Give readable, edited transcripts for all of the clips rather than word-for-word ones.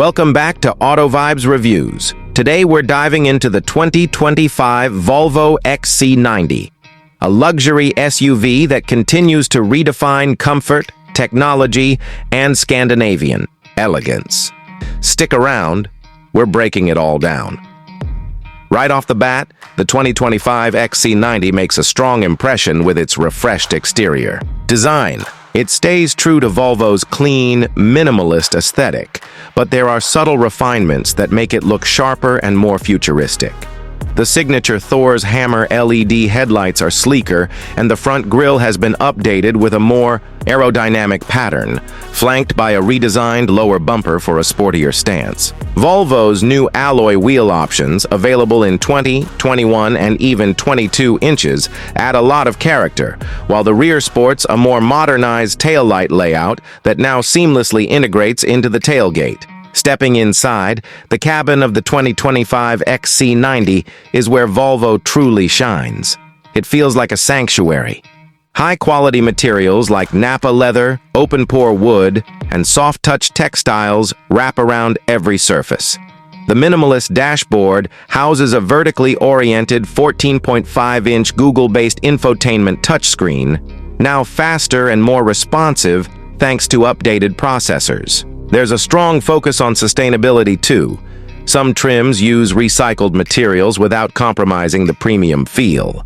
Welcome back to Auto Vibes Reviews. Today we're diving into the 2025 Volvo XC90, a luxury SUV that continues to redefine comfort, technology, and Scandinavian elegance. Stick around, we're breaking it all down. Right off the bat, the 2025 XC90 makes a strong impression with its refreshed exterior. Design. It stays true to Volvo's clean, minimalist aesthetic, but there are subtle refinements that make it look sharper and more futuristic. The signature Thor's Hammer LED headlights are sleeker, and the front grille has been updated with a more aerodynamic pattern, flanked by a redesigned lower bumper for a sportier stance. Volvo's new alloy wheel options, available in 20, 21, and even 22 inches, add a lot of character, while the rear sports a more modernized taillight layout that now seamlessly integrates into the tailgate. Stepping inside, the cabin of the 2025 XC90 is where Volvo truly shines. It feels like a sanctuary. High-quality materials like Nappa leather, open-pore wood, and soft-touch textiles wrap around every surface. The minimalist dashboard houses a vertically oriented 14.5-inch Google-based infotainment touchscreen, now faster and more responsive thanks to updated processors. There's a strong focus on sustainability too. Some trims use recycled materials without compromising the premium feel.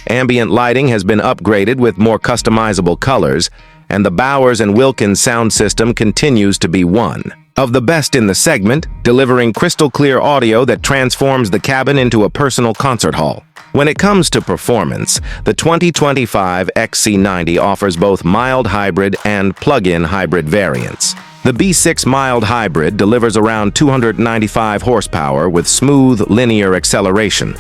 Ambient lighting has been upgraded with more customizable colors, and the Bowers & Wilkins sound system continues to be one of the best in the segment, delivering crystal-clear audio that transforms the cabin into a personal concert hall. When it comes to performance, the 2025 XC90 offers both mild hybrid and plug-in hybrid variants. The B6 mild hybrid delivers around 295 horsepower with smooth, linear acceleration.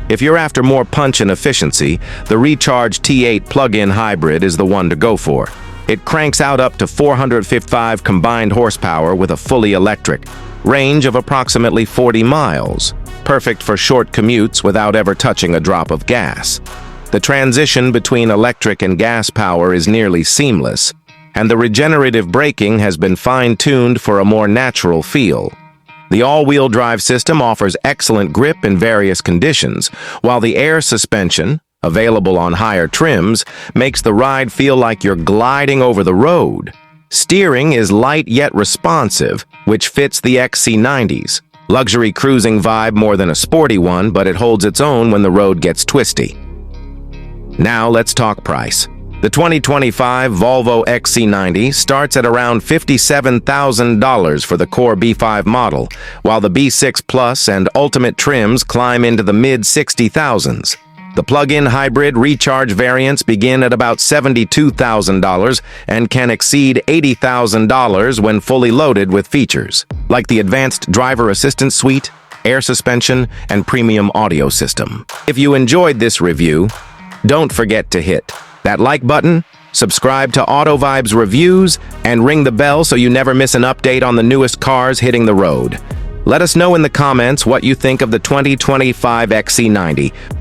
If you're after more punch and efficiency, the Recharge T8 plug-in hybrid is the one to go for. It cranks out up to 455 combined horsepower with a fully electric range of approximately 40 miles, perfect for short commutes without ever touching a drop of gas. The transition between electric and gas power is nearly seamless, and the regenerative braking has been fine-tuned for a more natural feel. The all-wheel drive system offers excellent grip in various conditions, while the air suspension, available on higher trims, makes the ride feel like you're gliding over the road. Steering is light yet responsive, which fits the XC90's luxury cruising vibe more than a sporty one, but it holds its own when the road gets twisty. Now let's talk price. The 2025 Volvo XC90 starts at around $57,000 for the core B5 model, while the B6 Plus and Ultimate trims climb into the mid-$60,000s. The plug-in hybrid Recharge variants begin at about $72,000 and can exceed $80,000 when fully loaded with features, like the advanced driver assistance suite, air suspension, and premium audio system. If you enjoyed this review, don't forget to hit that like button, subscribe to Auto Vibes Reviews, and ring the bell so you never miss an update on the newest cars hitting the road. Let us know in the comments what you think of the 2025 XC90.